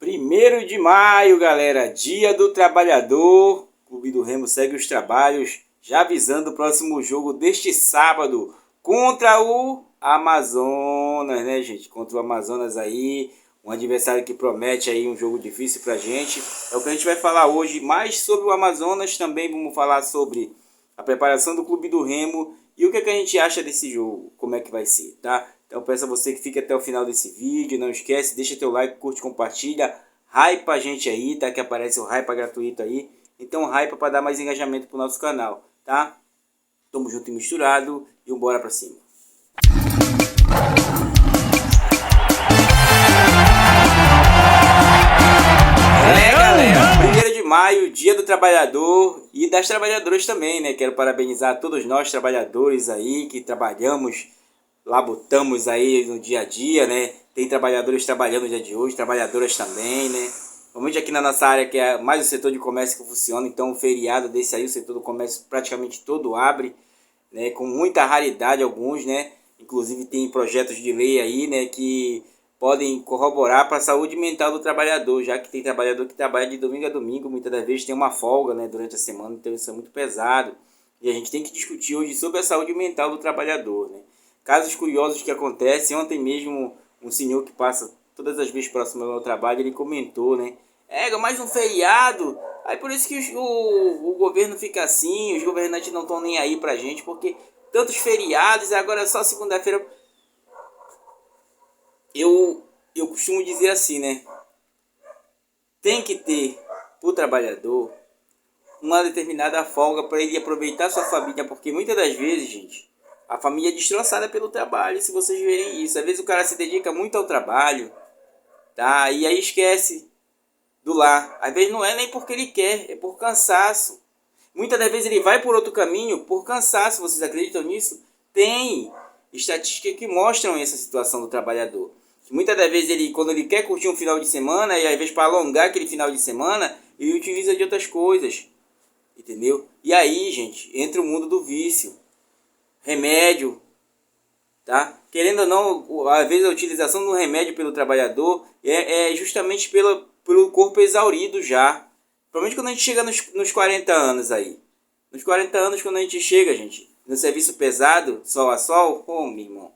1º de maio, galera, Dia do Trabalhador. O Clube do Remo segue os trabalhos, já avisando o próximo jogo deste sábado contra o Amazonas, né, gente? Contra o Amazonas aí, um adversário que promete aí um jogo difícil pra gente. É o que a gente vai falar hoje, mais sobre o Amazonas, também vamos falar sobre a preparação do Clube do Remo e o que a gente acha desse jogo, como é que vai ser, tá? Então peço a você que fique até o final desse vídeo, não esquece, deixa teu like, curte, compartilha, hypa a gente aí, tá? Que aparece o hypa gratuito aí, então hypa para dar mais engajamento pro nosso canal, tá? Tamo junto e misturado e bora pra cima. Galera, 1º de maio, Dia do Trabalhador e das trabalhadoras também, né? Quero parabenizar todos nós trabalhadores aí que trabalhamos, labutamos aí no dia a dia, né? Tem trabalhadores trabalhando no dia de hoje, trabalhadoras também, né? Principalmente aqui na nossa área, que é mais o setor de comércio que funciona, então um feriado desse aí, o setor do comércio praticamente todo abre, né? Com muita raridade alguns, né? Inclusive tem projetos de lei aí, né? Que podem corroborar para a saúde mental do trabalhador, já que tem trabalhador que trabalha de domingo a domingo, muitas das vezes tem uma folga, né, durante a semana, então isso é muito pesado. E a gente tem que discutir hoje sobre a saúde mental do trabalhador, né? Casos curiosos que acontecem, ontem mesmo um senhor que passa todas as vezes próximo ao meu trabalho, ele comentou, né? Mais um feriado, aí por isso que o governo fica assim, os governantes não estão nem aí pra gente, porque tantos feriados, agora é só segunda-feira. Eu costumo dizer assim, né? Tem que ter para o trabalhador uma determinada folga para ele aproveitar sua família, porque muitas das vezes, gente, a família é destroçada pelo trabalho, se vocês verem isso. Às vezes o cara se dedica muito ao trabalho, tá? E aí esquece do lar. Às vezes não é nem porque ele quer, é por cansaço. Muitas das vezes ele vai por outro caminho por cansaço. Vocês acreditam nisso? Tem estatísticas que mostram essa situação do trabalhador. Muitas das vezes ele, quando ele quer curtir um final de semana, e às vezes para alongar aquele final de semana, ele utiliza de outras coisas, entendeu? E aí, gente, entra o mundo do vício, remédio, tá? Querendo ou não, às vezes a utilização do remédio pelo trabalhador é justamente pelo corpo exaurido já. Provavelmente quando a gente chega nos 40 anos aí. Nos 40 anos, quando a gente chega, gente, no serviço pesado, sol a sol, meu irmão,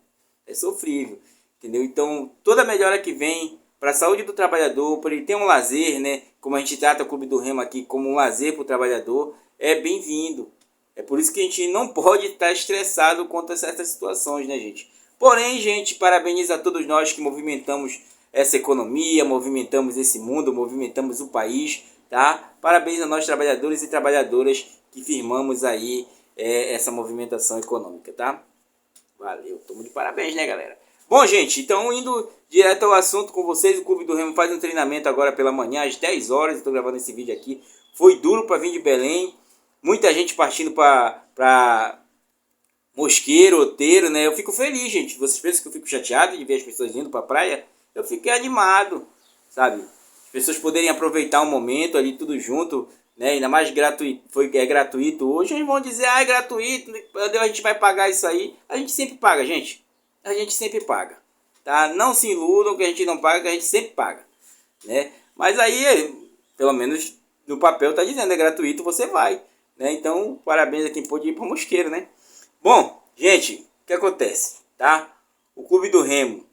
é sofrível. Entendeu? Então, toda melhora que vem para a saúde do trabalhador, para ele ter um lazer, né? Como a gente trata o Clube do Remo aqui como um lazer para o trabalhador, é bem-vindo. É por isso que a gente não pode estar estressado quanto a certas situações, né, gente? Porém, gente, parabenizo a todos nós que movimentamos essa economia, movimentamos esse mundo, movimentamos o país, tá? Parabéns a nós trabalhadores e trabalhadoras que firmamos aí essa movimentação econômica, tá? Valeu, tamo de parabéns, né, galera? Bom, gente, então indo direto ao assunto com vocês, o Clube do Remo faz um treinamento agora pela manhã, às 10 horas, estou gravando esse vídeo aqui. Foi duro para vir de Belém, muita gente partindo para Mosqueiro, Outeiro, né? Eu fico feliz, gente. Vocês pensam que eu fico chateado de ver as pessoas indo para a praia? Eu fiquei animado, sabe? As pessoas poderem aproveitar um momento ali tudo junto, né? Ainda mais gratuito, é gratuito hoje. Eles vão dizer, é gratuito, a gente vai pagar isso aí. A gente sempre paga, gente. A gente sempre paga, tá? Não se iludam que a gente não paga, que a gente sempre paga, né? Mas aí, pelo menos no papel tá dizendo, é gratuito, você vai, né? Então, parabéns a quem pôde ir para Mosqueiro, né? Bom, gente, o que acontece, tá? O Clube do Remo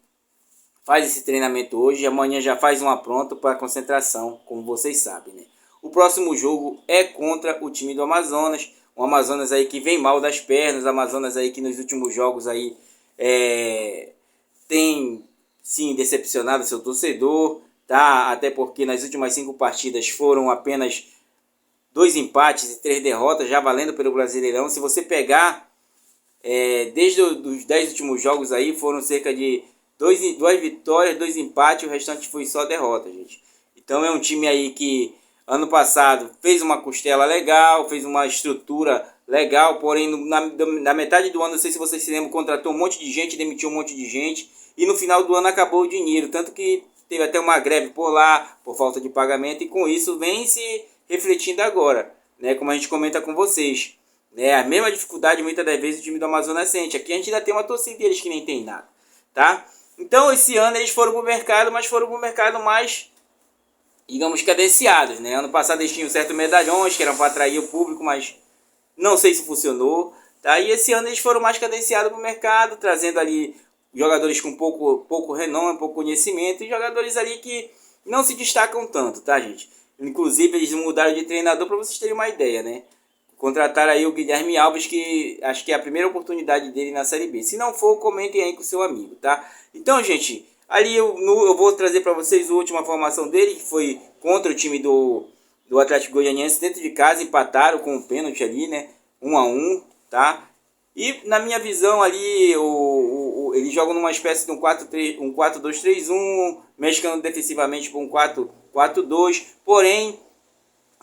faz esse treinamento hoje, amanhã já faz uma pronta para concentração, como vocês sabem, né? O próximo jogo é contra o time do Amazonas, o Amazonas aí que vem mal das pernas, o Amazonas aí que nos últimos jogos aí tem sim decepcionado seu torcedor, tá? Até porque nas últimas 5 partidas foram apenas 2 empates e 3 derrotas, já valendo pelo Brasileirão. Se você pegar desde os 10 últimos jogos aí, foram cerca de 2 vitórias, 2 empates, o restante foi só derrota, gente. Então é um time aí que ano passado fez uma costela legal, fez uma estrutura legal, porém na metade do ano, não sei se vocês se lembram, contratou um monte de gente, demitiu um monte de gente, e no final do ano acabou o dinheiro, tanto que teve até uma greve por lá, por falta de pagamento, e com isso vem se refletindo agora, né, como a gente comenta com vocês, né, a mesma dificuldade muitas das vezes o time do Amazonas sente. Aqui a gente ainda tem uma torcida deles que nem tem nada, tá? Então esse ano eles foram pro mercado, mas foram pro mercado mais digamos, cadenciados, né? Ano passado eles tinham certos medalhões que eram para atrair o público, mas não sei se funcionou, tá? E esse ano eles foram mais cadenciados para o mercado, trazendo ali jogadores com pouco renome, pouco conhecimento e jogadores ali que não se destacam tanto, tá, gente? Inclusive eles mudaram de treinador para vocês terem uma ideia, né? Contrataram aí o Guilherme Alves, que acho que é a primeira oportunidade dele na Série B. Se não for, comentem aí com o seu amigo, tá? Então, gente, ali eu vou trazer para vocês a última formação dele, que foi contra o time do Atlético Goianiense, dentro de casa, empataram com um pênalti ali, né? 1-1, tá? E na minha visão ali, eles jogam numa espécie de um 4-2-3-1, mexicando defensivamente para um 4-4-2, porém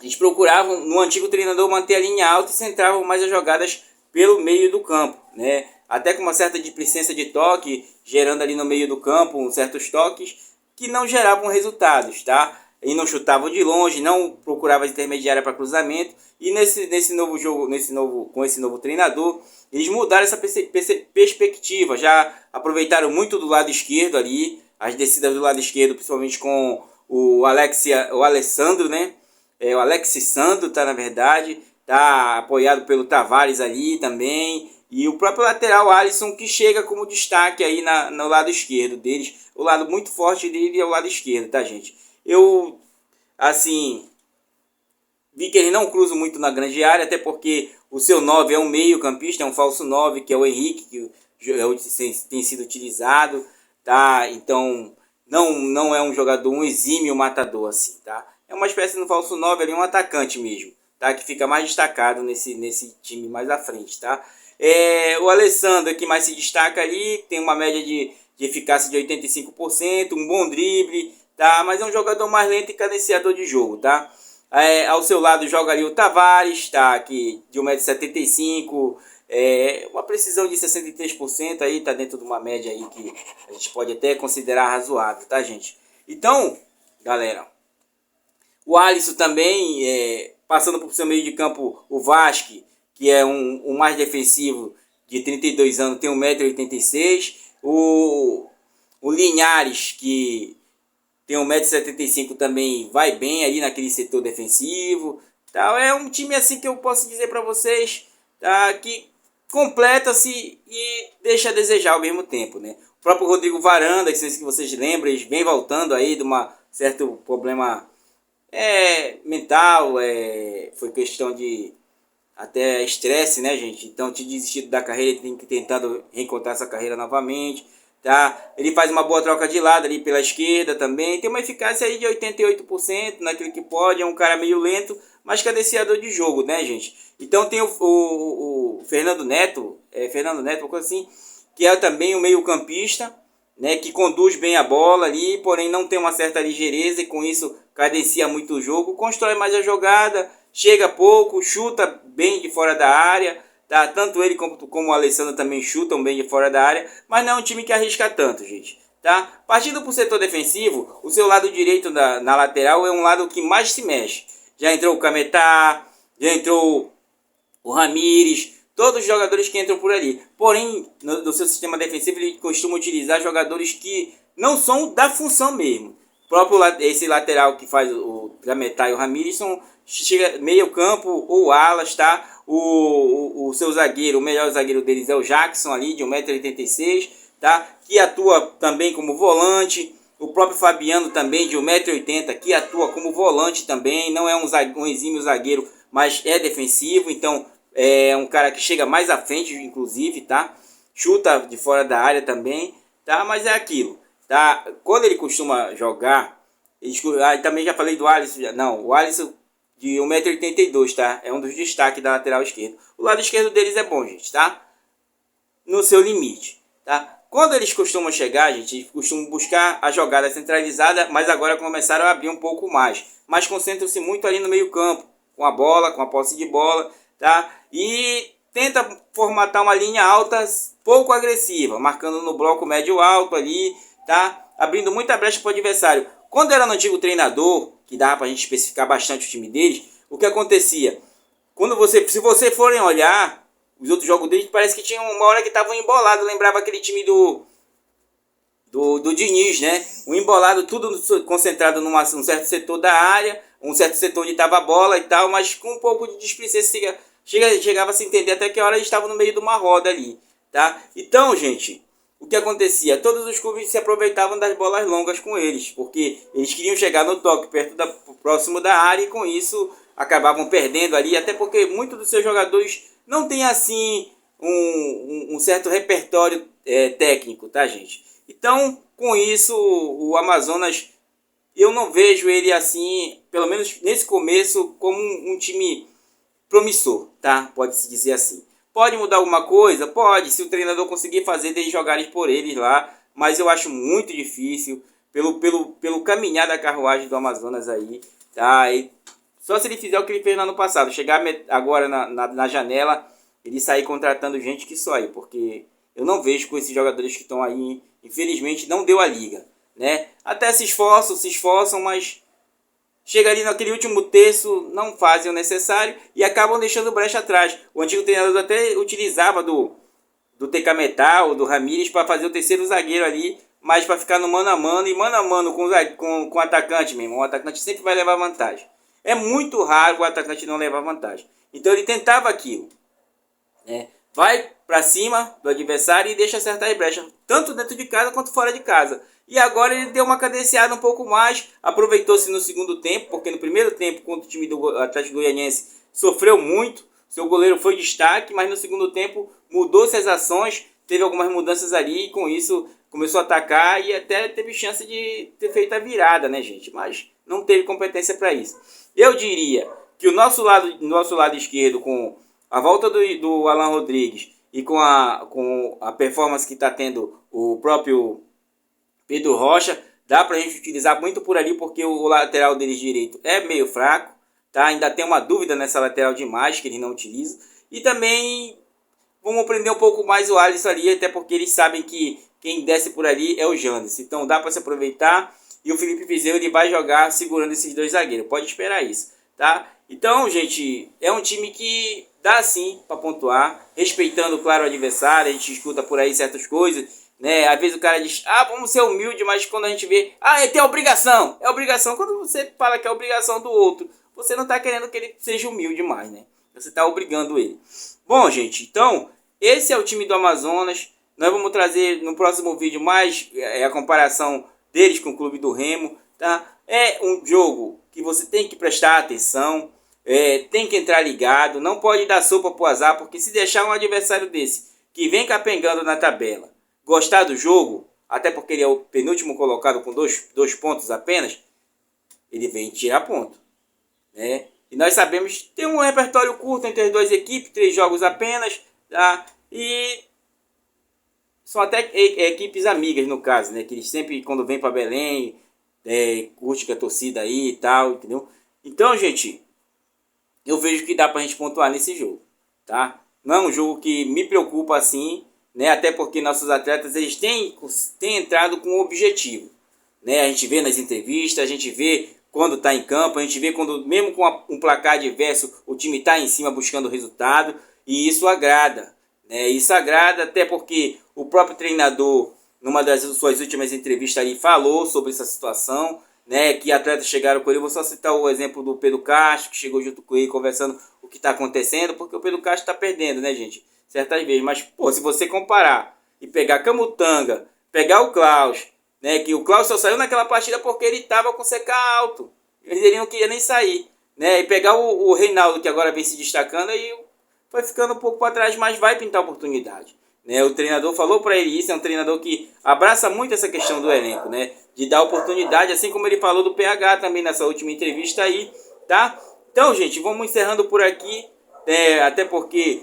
eles procuravam, no antigo treinador, manter a linha alta e centravam mais as jogadas pelo meio do campo, né? Até com uma certa displicência de toque, gerando ali no meio do campo certos toques que não geravam resultados, tá? E não chutavam de longe, não procuravam intermediária para cruzamento. E nesse novo jogo, com esse novo treinador, eles mudaram essa perspectiva. Já aproveitaram muito do lado esquerdo ali, as descidas do lado esquerdo, principalmente com o Alessandro, né? O Alexis Sandro tá, na verdade, tá apoiado pelo Tavares ali também, e o próprio lateral Alisson, que chega como destaque aí no lado esquerdo deles. O lado muito forte dele é o lado esquerdo, tá, gente? Eu, assim, vi que ele não cruza muito na grande área, até porque o seu 9 é um meio campista, é um falso 9, que é o Henrique, que tem sido utilizado, tá? Então, não é um jogador, um exímio matador, assim, tá? É uma espécie de falso 9 ali, um atacante mesmo, tá? Que fica mais destacado nesse time mais à frente, tá? O Alessandro que mais se destaca ali, tem uma média de eficácia de 85%, um bom drible, tá? Mas é um jogador mais lento e cadenciador de jogo, tá? Ao seu lado joga ali o Tavares, tá? Que de 1,75 m, uma precisão de 63% aí, tá dentro de uma média aí que a gente pode até considerar razoável, tá, gente? Então, galera, o Alisson também, passando por seu meio de campo, o Vasque, que é um mais defensivo, de 32 anos, tem 1,86 m. O Linhares, que tem 1,75 m também, vai bem ali naquele setor defensivo. Tá? É um time assim que eu posso dizer para vocês, tá? Que completa-se e deixa a desejar ao mesmo tempo, né? O próprio Rodrigo Varanda, que se vocês lembram, ele vem voltando aí de um certo problema mental, foi questão de até estresse, né, gente? Então, tinha desistido da carreira, ele tem que tentando reencontrar essa carreira novamente, tá? Ele faz uma boa troca de lado ali pela esquerda também, tem uma eficácia aí de 88% naquilo que pode, é um cara meio lento, mas cadenciador de jogo, né, gente? Então tem o Fernando Neto, uma coisa assim, que é também um meio campista, né, que conduz bem a bola ali, porém não tem uma certa ligeireza e com isso cadencia muito o jogo, constrói mais a jogada, chega pouco, chuta bem de fora da área, tá? Tanto ele como o Alessandro também chutam bem de fora da área, mas não é um time que arrisca tanto, gente, tá? Partindo para o setor defensivo, o seu lado direito na lateral é um lado que mais se mexe. Já entrou o Cametá, já entrou o Ramires, todos os jogadores que entram por ali. Porém, no seu sistema defensivo, ele costuma utilizar jogadores que não são da função mesmo. O próprio esse lateral que faz o Gametá e o Ramires são meio campo ou alas, tá? O seu zagueiro, o melhor zagueiro deles é o Jackson ali, de 1,86 m, tá? Que atua também como volante. O próprio Fabiano também, de 1,80 m, que atua como volante também. Não é um exímio zagueiro, mas é defensivo, então é um cara que chega mais à frente, inclusive, tá? Chuta de fora da área também, tá? Mas é aquilo, tá? Quando ele costuma jogar, também já falei do Alisson, o Alisson de 1,82 m, tá? É um dos destaques da lateral esquerda. O lado esquerdo deles é bom, gente, tá? No seu limite, tá? Quando eles costumam chegar, gente, eles costumam buscar a jogada centralizada, mas agora começaram a abrir um pouco mais. Mas concentram-se muito ali no meio campo, com a bola, com a posse de bola, tá? E tenta formatar uma linha alta pouco agressiva, marcando no bloco médio alto ali, tá? Abrindo muita brecha para o adversário. Quando era no antigo treinador, que dava para a gente especificar bastante o time deles, o que acontecia? Se você forem olhar os outros jogos deles, parece que tinha uma hora que estavam embolados. Lembrava aquele time do Diniz, né? O embolado tudo concentrado num certo setor da área, um certo setor onde estava a bola e tal, mas com um pouco de displicência chegava a se entender até que hora eles estavam no meio de uma roda ali, tá? Então, gente, o que acontecia? Todos os clubes se aproveitavam das bolas longas com eles, porque eles queriam chegar no toque próximo da área e com isso acabavam perdendo ali, até porque muitos dos seus jogadores não têm assim um certo repertório técnico, tá, gente? Então, com isso, o Amazonas, eu não vejo ele assim, pelo menos nesse começo, como um time promissor, tá? Pode-se dizer assim. Pode mudar alguma coisa? Pode, se o treinador conseguir fazer deles jogarem por eles lá, mas eu acho muito difícil, pelo caminhar da carruagem do Amazonas aí, tá? E só se ele fizer o que ele fez no ano passado, chegar agora na janela, ele sair contratando gente que só aí, porque eu não vejo com esses jogadores que estão aí, infelizmente não deu a liga, né? Até se esforçam, mas chega ali naquele último terço, não fazem o necessário e acabam deixando brecha atrás. O antigo treinador até utilizava do TK Metal, do Ramires, para fazer o terceiro zagueiro ali, mas para ficar no mano a mano com o atacante mesmo. O atacante sempre vai levar vantagem. É muito raro o atacante não levar vantagem. Então ele tentava aquilo, né? Vai para cima do adversário e deixa acertar as brechas, tanto dentro de casa quanto fora de casa. E agora ele deu uma cadenciada um pouco mais, aproveitou-se no segundo tempo, porque no primeiro tempo contra o time do Atlético Goianiense sofreu muito, seu goleiro foi destaque, mas no segundo tempo mudou-se as ações, teve algumas mudanças ali e com isso começou a atacar e até teve chance de ter feito a virada, né, gente? Mas não teve competência para isso. Eu diria que o nosso lado esquerdo, com a volta do Alan Rodrigues e com a performance que está tendo o próprio Pedro Rocha, dá pra gente utilizar muito por ali, porque o lateral deles direito é meio fraco, tá? Ainda tem uma dúvida nessa lateral de mais que ele não utiliza. E também vamos prender um pouco mais o Alisson ali, até porque eles sabem que quem desce por ali é o Janderson. Então dá para se aproveitar e o Felipe Viseu ele vai jogar segurando esses dois zagueiros. Pode esperar isso, tá? Então, gente, é um time que dá sim para pontuar, respeitando, claro, o adversário. A gente escuta por aí certas coisas, né? Às vezes o cara diz, vamos ser humilde, mas quando a gente vê, tem obrigação. É obrigação. Quando você fala que é obrigação do outro, você não está querendo que ele seja humilde mais, né? Você está obrigando ele. Bom, gente, então, esse é o time do Amazonas. Nós vamos trazer no próximo vídeo mais a comparação deles com o clube do Remo, tá? É um jogo que você tem que prestar atenção, tem que entrar ligado, não pode dar sopa pro azar, porque se deixar um adversário desse, que vem capengando na tabela, gostar do jogo, até porque ele é o penúltimo colocado com dois pontos apenas, ele vem tirar ponto, né? E nós sabemos que tem um repertório curto entre as duas equipes, 3 jogos apenas, tá? E são até equipes amigas no caso, né? Que eles sempre, quando vem para Belém, curte com a torcida aí e tal, entendeu? Então, gente, eu vejo que dá pra gente pontuar nesse jogo, tá? Não é um jogo que me preocupa assim, né? Até porque nossos atletas eles têm entrado com um objetivo, né? A gente vê nas entrevistas, a gente vê quando está em campo, a gente vê quando mesmo com um placar adverso o time está em cima buscando o resultado e isso agrada, né? Isso agrada até porque o próprio treinador numa das suas últimas entrevistas ali falou sobre essa situação, né, que atletas chegaram com ele. Eu vou só citar o exemplo do Pedro Castro, que chegou junto com ele conversando o que está acontecendo, porque o Pedro Castro está perdendo, né, gente? Certas vezes. Mas, pô, se você comparar e pegar Camutanga, pegar o Klaus, né, que o Klaus só saiu naquela partida porque ele estava com CK alto. Ele não queria nem sair, né? E pegar o Reinaldo, que agora vem se destacando, aí foi ficando um pouco para trás, mas vai pintar oportunidade. Né, o treinador falou para ele isso, é um treinador que abraça muito essa questão do elenco, né, de dar oportunidade, assim como ele falou do PH também nessa última entrevista aí, tá? Então, gente, vamos encerrando por aqui, até porque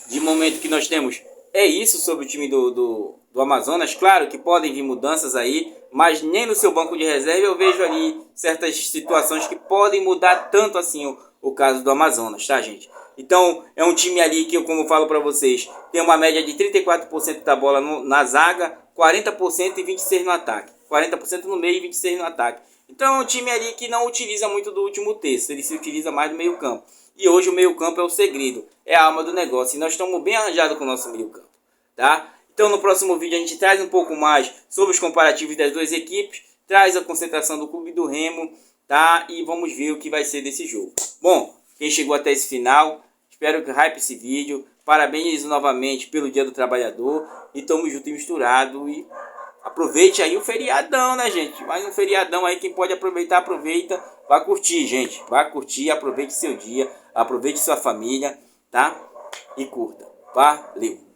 de momento que nós temos é isso sobre o time do Amazonas. Claro que podem vir mudanças aí, mas nem no seu banco de reserva eu vejo ali certas situações que podem mudar tanto assim o caso do Amazonas, tá, gente? Então, é um time ali que, como eu falo para vocês, tem uma média de 34% da bola na zaga, 40% e 26% no ataque. 40% no meio e 26% no ataque. Então, é um time ali que não utiliza muito do último terço, ele se utiliza mais do meio campo. E hoje o meio campo é o segredo, é a alma do negócio. E nós estamos bem arranjados com o nosso meio campo, tá? Então no próximo vídeo a gente traz um pouco mais sobre os comparativos das duas equipes, traz a concentração do Clube do Remo, tá? E vamos ver o que vai ser desse jogo. Bom, quem chegou até esse final, espero que hype esse vídeo. Parabéns novamente pelo Dia do Trabalhador e tamo junto e misturado. E aproveite aí o feriadão, né, gente? Mais um feriadão aí, quem pode aproveitar, aproveita. Vá curtir, gente. Vá curtir, aproveite seu dia, aproveite sua família, tá? E curta. Valeu!